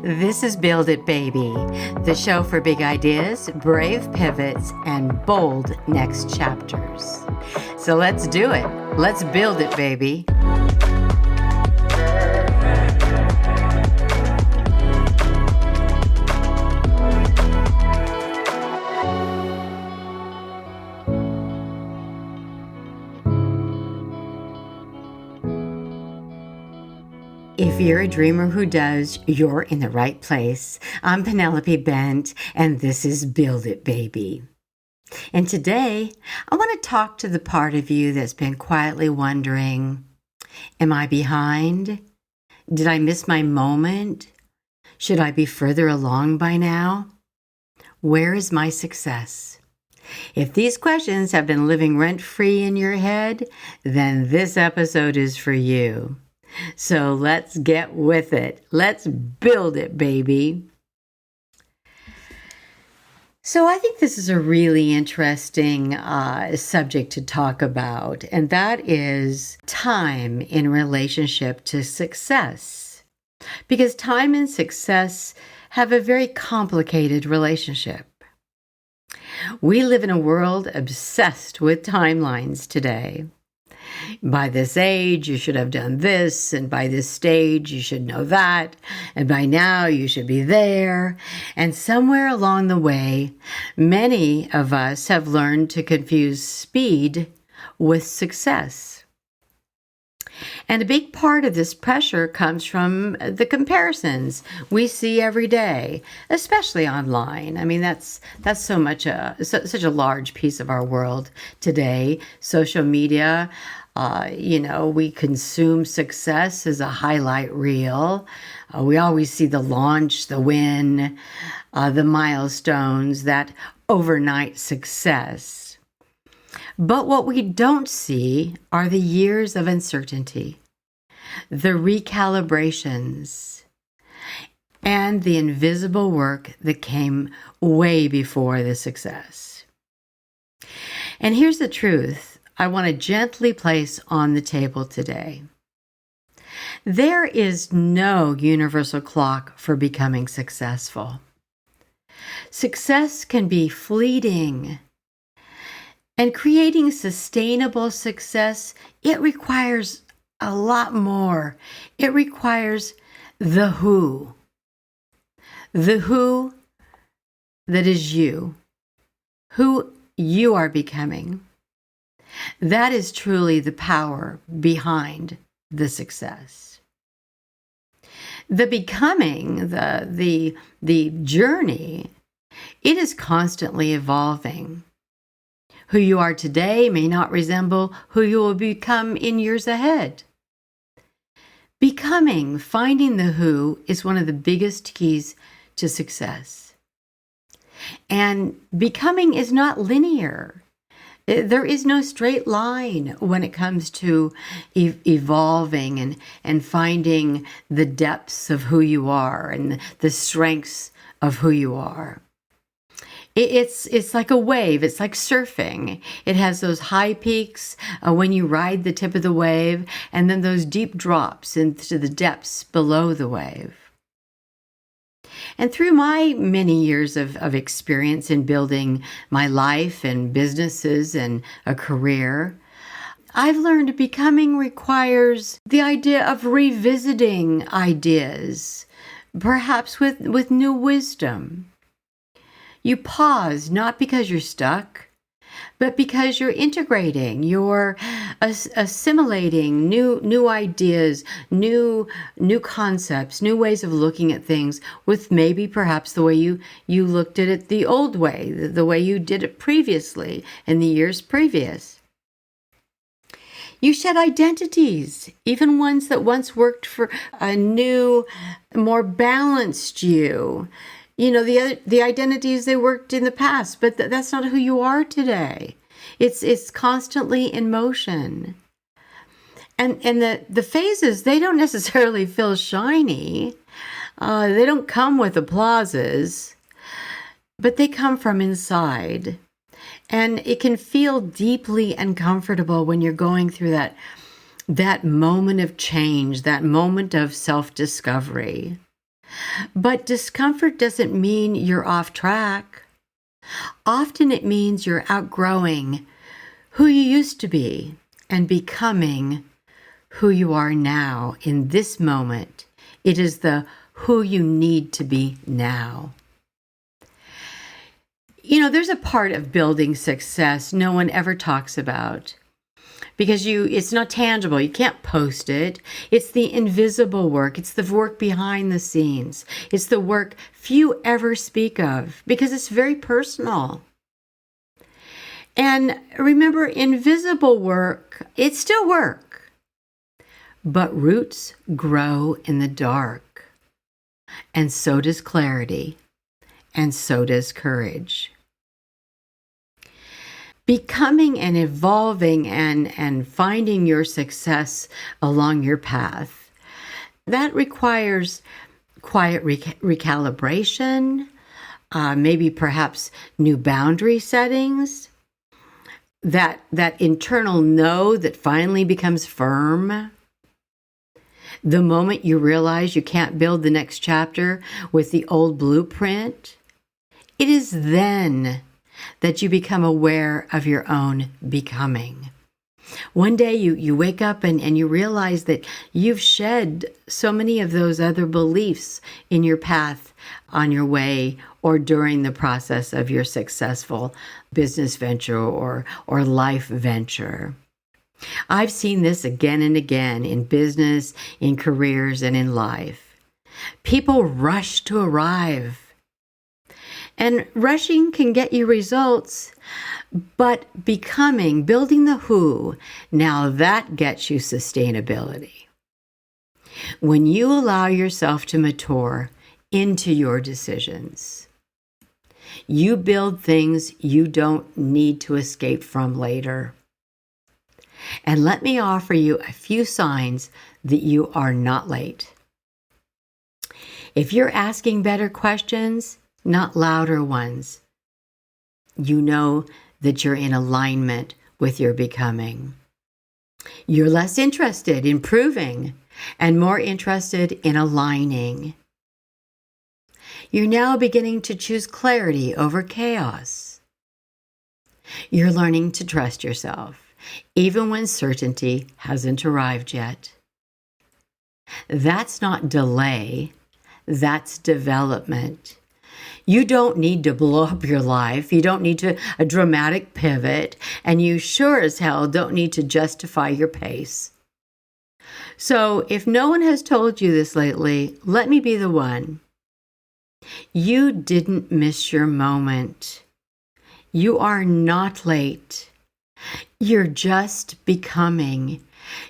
This is Build It Baby, the show for big ideas, brave pivots, and bold next chapters. So let's do it. Let's build it, baby. If you're a dreamer who does, you're in the right place. I'm Penelope Bent, and this is Build It Baby. And today, I want to talk to the part of you that's been quietly wondering, am I behind? Did I miss my moment? Should I be further along by now? Where is my success? If these questions have been living rent-free in your head, then this episode is for you. So let's get with it. Let's build it, baby. So I think this is a really interesting subject to talk about, and that is time in relationship to success. Because time and success have a very complicated relationship. We live in a world obsessed with timelines today. By this age, you should have done this, and by this stage, you should know that, and by now, you should be there. And somewhere along the way, many of us have learned to confuse speed with success. And a big part of this pressure comes from the comparisons we see every day, especially online. I mean, that's such a large piece of our world today. Social media, we consume success as a highlight reel. We always see the launch, the win, the milestones, that overnight success. But what we don't see are the years of uncertainty, the recalibrations, and the invisible work that came way before the success. And here's the truth I want to gently place on the table today. There is no universal clock for becoming successful. Success can be fleeting. And creating sustainable success, it requires a lot more. It requires the who. The who that is you. Who you are becoming. That is truly the power behind the success. The becoming, the journey, it is constantly evolving. Who you are today may not resemble who you will become in years ahead. Becoming, finding the who, is one of the biggest keys to success. And becoming is not linear. There is no straight line when it comes to evolving and finding the depths of who you are and the strengths of who you are. It's like a wave. It's like surfing. It has those high peaks when you ride the tip of the wave, and then those deep drops into the depths below the wave. And through my many years of experience in building my life and businesses and a career, I've learned becoming requires the idea of revisiting ideas, perhaps with new wisdom. You pause not because you're stuck, but because you're integrating, you're assimilating new ideas, new concepts, new ways of looking at things with maybe perhaps the way you looked at it the old way, the way you did it previously in the years previous. You shed identities, even ones that once worked for a new, more balanced you. The identities they worked in the past, but that's not who you are today. It's constantly in motion. And the phases, they don't necessarily feel shiny. They don't come with applauses, but they come from inside. And it can feel deeply uncomfortable when you're going through that moment of change, that moment of self-discovery. But discomfort doesn't mean you're off track. Often it means you're outgrowing who you used to be and becoming who you are now in this moment. It is the who you need to be now. There's a part of building success no one ever talks about because it's not tangible. You can't post it. It's the invisible work. It's the work behind the scenes. It's the work few ever speak of because it's very personal. And remember, invisible work, it's still work, but roots grow in the dark. And so does clarity, and so does courage. Becoming and evolving and finding your success along your path, that requires quiet recalibration, maybe perhaps new boundary settings, that internal no that finally becomes firm. The moment you realize you can't build the next chapter with the old blueprint, it is then that you become aware of your own becoming. One day you wake up and you realize that you've shed so many of those other beliefs in your path on your way or during the process of your successful business venture or life venture. I've seen this again and again in business, in careers, and in life. People rush to arrive. And rushing can get you results, but building the who, now that gets you sustainability. When you allow yourself to mature into your decisions, you build things you don't need to escape from later. And let me offer you a few signs that you are not late. If you're asking better questions, not louder ones, you know that you're in alignment with your becoming. You're less interested in proving and more interested in aligning. You're now beginning to choose clarity over chaos. You're learning to trust yourself, even when certainty hasn't arrived yet. That's not delay, that's development. You don't need to blow up your life. You don't need a dramatic pivot, and you sure as hell don't need to justify your pace. So if no one has told you this lately, let me be the one. You didn't miss your moment. You are not late. You're just becoming.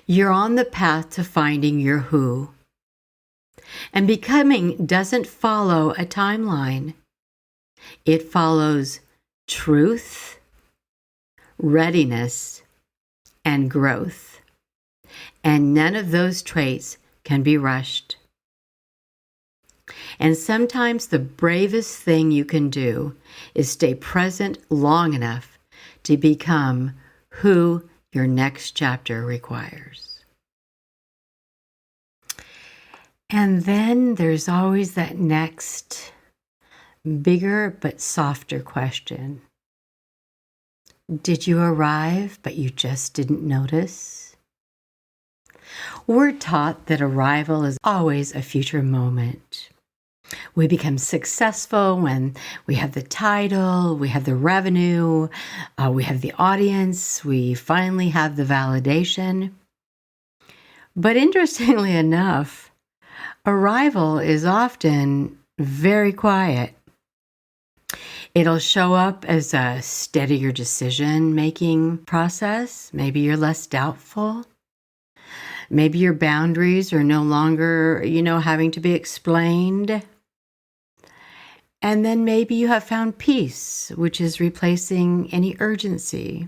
You're on the path to finding your who. And becoming doesn't follow a timeline. It follows truth, readiness, and growth. And none of those traits can be rushed. And sometimes the bravest thing you can do is stay present long enough to become who your next chapter requires. And then there's always that next bigger but softer question. Did you arrive, but you just didn't notice? We're taught that arrival is always a future moment. We become successful when we have the title, we have the revenue, we have the audience, we finally have the validation. But interestingly enough, arrival is often very quiet. It'll show up as a steadier decision-making process. Maybe you're less doubtful. Maybe your boundaries are no longer, having to be explained. And then maybe you have found peace, which is replacing any urgency.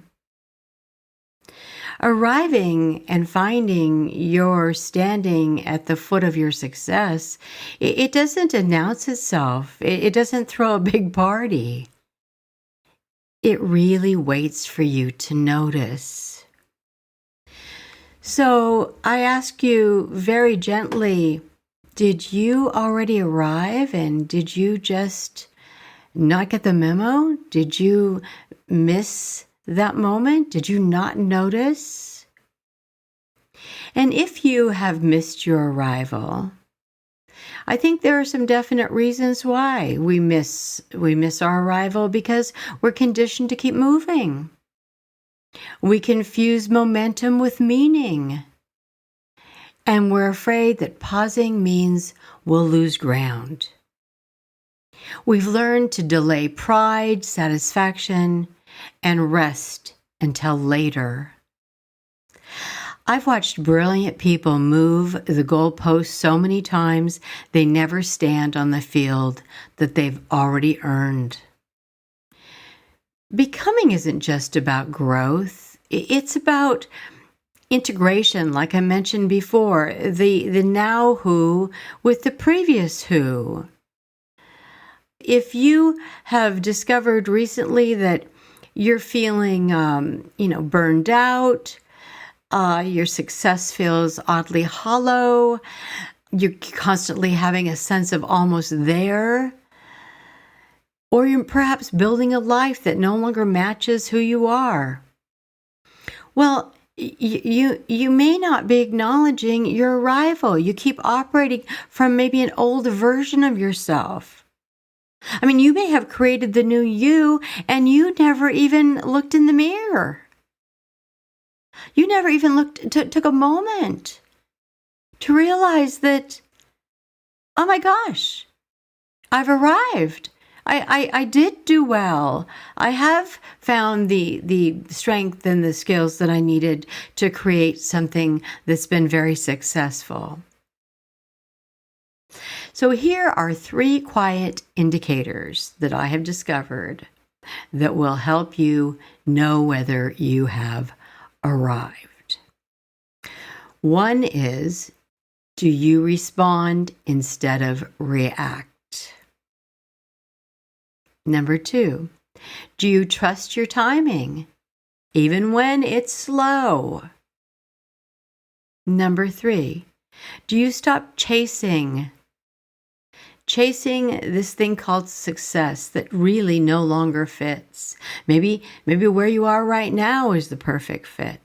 Arriving and finding you're standing at the foot of your success, it doesn't announce itself. It doesn't throw a big party. It really waits for you to notice. So I ask you very gently Did you already arrive and did you just not get the memo? Did you miss that moment? Did you not notice? And if you have missed your arrival, I think there are some definite reasons why we miss our arrival, because we're conditioned to keep moving. We confuse momentum with meaning. And we're afraid that pausing means we'll lose ground. We've learned to delay pride, satisfaction, and rest until later. I've watched brilliant people move the goalposts so many times they never stand on the field that they've already earned. Becoming isn't just about growth. It's about integration, like I mentioned before, the now who with the previous who. If you have discovered recently that you're feeling, burned out, your success feels oddly hollow, you're constantly having a sense of almost there, or you're perhaps building a life that no longer matches who you are. Well, you may not be acknowledging your arrival. You keep operating from maybe an old version of yourself. I mean, you may have created the new you and you never even looked in the mirror. You never even took a moment to realize that, oh my gosh, I've arrived. I did do well. I have found the strength and the skills that I needed to create something that's been very successful. So here are 3 quiet indicators that I have discovered that will help you know whether you have arrived. One is, do you respond instead of react? Number 2, do you trust your timing, even when it's slow? Number 3, do you stop chasing this thing called success that really no longer fits? Maybe where you are right now is the perfect fit.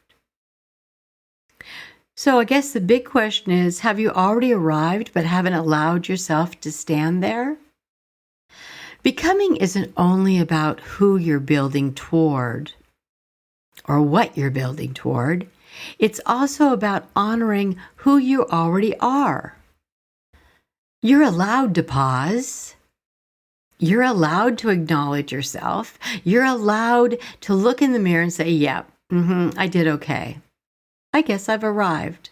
So I guess the big question is, have you already arrived but haven't allowed yourself to stand there? Becoming isn't only about who you're building toward or what you're building toward. It's also about honoring who you already are. You're allowed to pause. You're allowed to acknowledge yourself. You're allowed to look in the mirror and say, yep, I did okay. I guess I've arrived.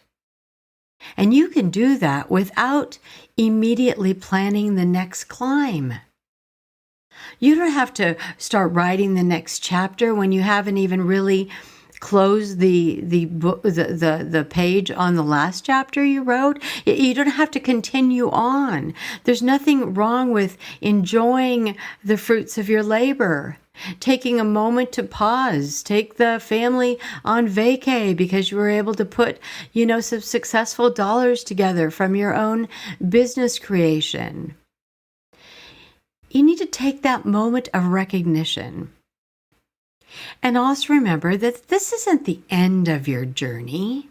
And you can do that without immediately planning the next climb. You don't have to start writing the next chapter when you haven't even really closed the page on the last chapter you wrote. You don't have to continue on. There's nothing wrong with enjoying the fruits of your labor. Taking a moment to pause, take the family on vacay because you were able to put, some successful dollars together from your own business creation. You need to take that moment of recognition. And also remember that this isn't the end of your journey.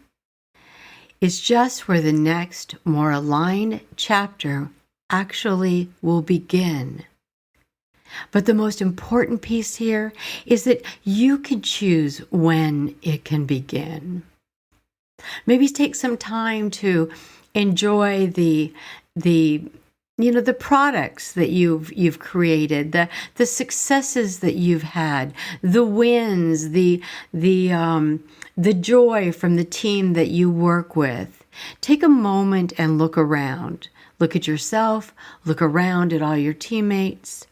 It's just where the next, more aligned chapter actually will begin. But the most important piece here is that you can choose when it can begin. Maybe take some time to enjoy the products that you've created, the successes that you've had, the wins, the joy from the team that you work with. Take a moment and look around. Look at yourself, look around at all your teammates,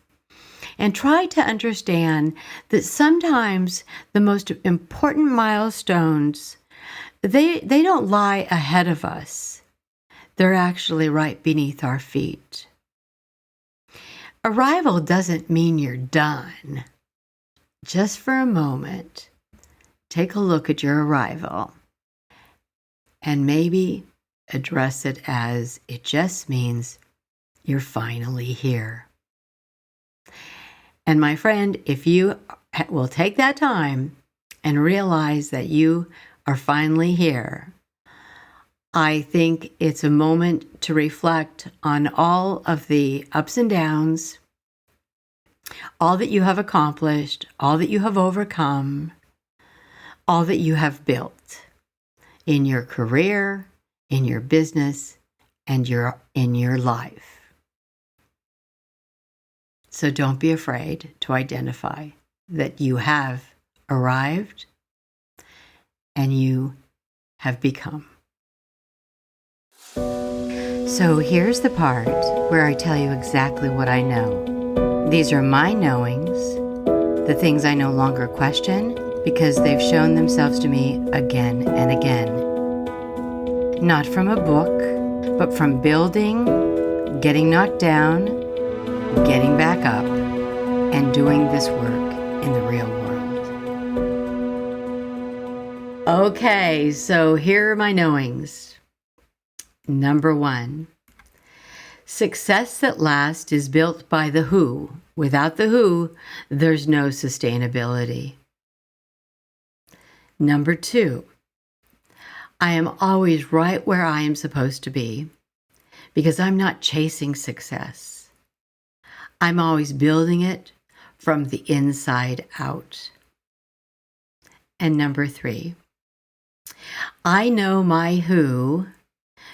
and try to understand that sometimes the most important milestones, they don't lie ahead of us. They're actually right beneath our feet. Arrival doesn't mean you're done. Just for a moment, take a look at your arrival and maybe address it as it just means you're finally here. And my friend, if you will take that time and realize that you are finally here, I think it's a moment to reflect on all of the ups and downs, all that you have accomplished, all that you have overcome, all that you have built in your career, in your business, and in your life. So don't be afraid to identify that you have arrived and you have become. So here's the part where I tell you exactly what I know. These are my knowings, the things I no longer question because they've shown themselves to me again and again. Not from a book, but from building, getting knocked down, getting back up, and doing this work in the real world. Okay, so here are my knowings. Number 1, success that lasts is built by the who. Without the who, there's no sustainability. Number 2, I am always right where I am supposed to be because I'm not chasing success. I'm always building it from the inside out. And number 3, I know my who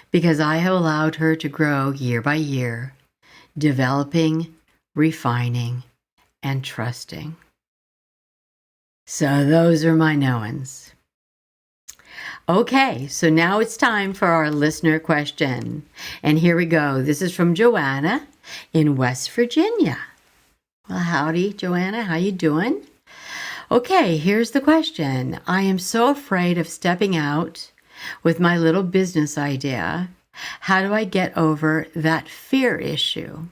because I have allowed her to grow year by year, developing, refining, and trusting. So those are my knowings. Okay, so now it's time for our listener question. And here we go. This is from Joanna in West Virginia. Well, howdy, Joanna. How you doing? Okay, here's the question. I am so afraid of stepping out with my little business idea. How do I get over that fear issue?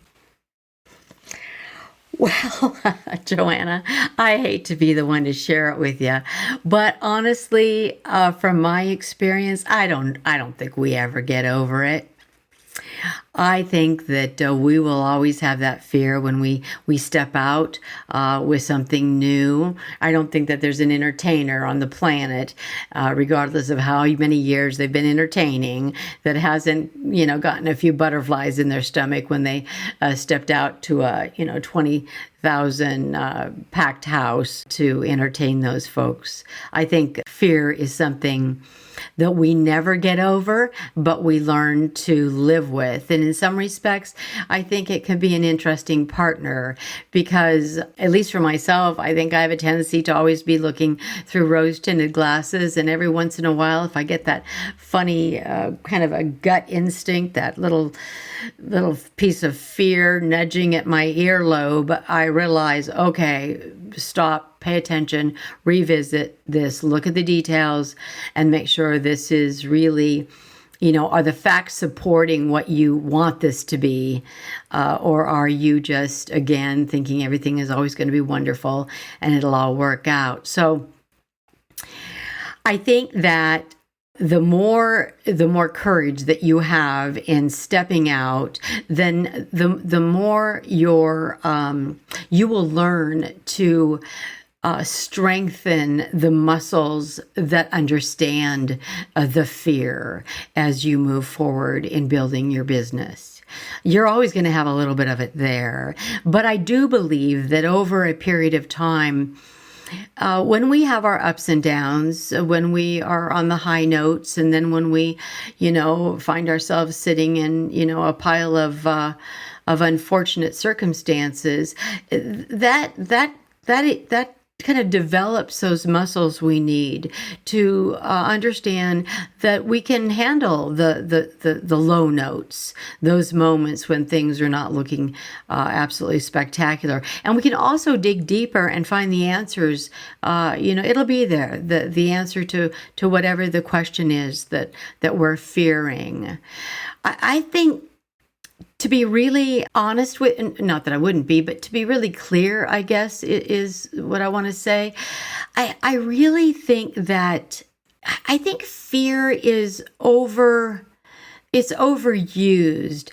Well, Joanna, I hate to be the one to share it with you, but honestly, from my experience, I don't think we ever get over it. I think that we will always have that fear when we step out with something new. I don't think that there's an entertainer on the planet, regardless of how many years they've been entertaining, that hasn't, gotten a few butterflies in their stomach when they stepped out to a, 20,000 packed house to entertain those folks. I think fear is something that we never get over, but we learn to live with. And in some respects, I think it can be an interesting partner because, at least for myself, I think I have a tendency to always be looking through rose-tinted glasses. And every once in a while, if I get that funny kind of a gut instinct, that little piece of fear nudging at my earlobe, I realize, okay, stop, pay attention, revisit this, look at the details, and make sure this is really, are the facts supporting what you want this to be? Or are you just, again, thinking everything is always going to be wonderful and it'll all work out? So I think that the more courage that you have in stepping out, then the more you will learn to strengthen the muscles that understand the fear as you move forward in building your business. You're always going to have a little bit of it there, but I do believe that over a period of time, when we have our ups and downs, when we are on the high notes, and then when we, find ourselves sitting in, a pile of unfortunate circumstances, that kind of develops those muscles we need to understand that we can handle the low notes, those moments when things are not looking absolutely spectacular. And we can also dig deeper and find the answers. It'll be there, the answer to whatever the question is that we're fearing. I think, to be really honest with, not that I wouldn't be, but to be really clear, I guess, is what I want to say. I really think that, I think fear is over It's overused.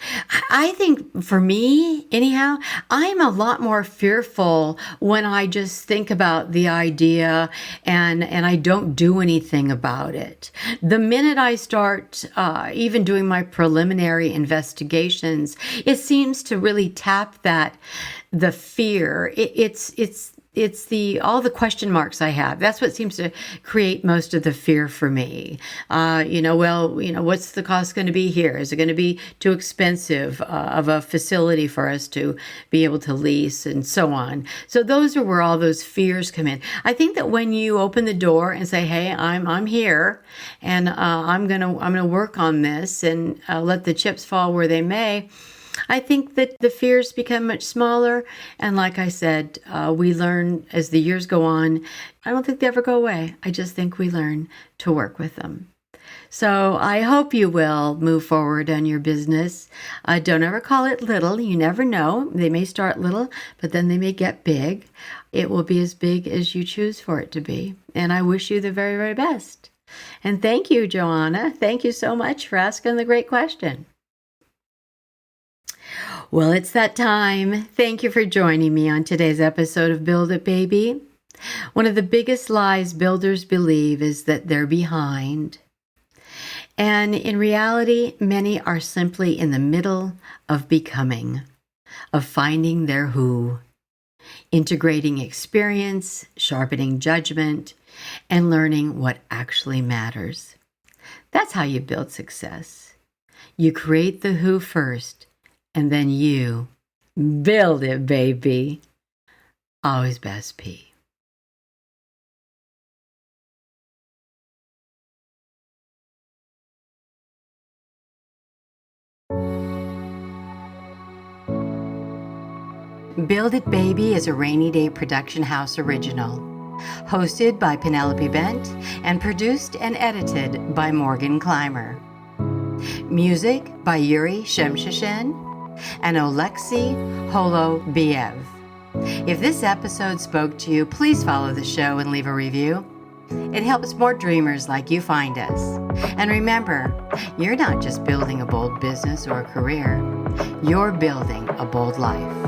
I think for me, anyhow, I'm a lot more fearful when I just think about the idea and I don't do anything about it. The minute I start even doing my preliminary investigations, it seems to really tap the fear. It's all the question marks I have. That's what seems to create most of the fear for me. What's the cost going to be here? Is it going to be too expensive of a facility for us to be able to lease, and so on? So those are where all those fears come in. I think that when you open the door and say, "Hey, I'm here, and I'm gonna work on this, and let the chips fall where they may," I think that the fears become much smaller. And like I said, we learn as the years go on. I don't think they ever go away. I just think we learn to work with them. So I hope you will move forward on your business. Don't ever call it little. You never know. They may start little, but then they may get big. It will be as big as you choose for it to be. And I wish you the very, very best. And thank you, Joanna. Thank you so much for asking the great question. Well, it's that time. Thank you for joining me on today's episode of Build It, Baby. One of the biggest lies builders believe is that they're behind. And in reality, many are simply in the middle of becoming, of finding their who, integrating experience, sharpening judgment, and learning what actually matters. That's how you build success. You create the who first, and then you build it, baby. Always best, P. Build It, Baby is a Rainy Day Production House original, hosted by Penelope Bent and produced and edited by Morgan Clymer. Music by Yuri Shemshashin and Oleksiy Holobiev. If this episode spoke to you, please follow the show and leave a review. It helps more dreamers like you find us. And remember, you're not just building a bold business or a career, you're building a bold life.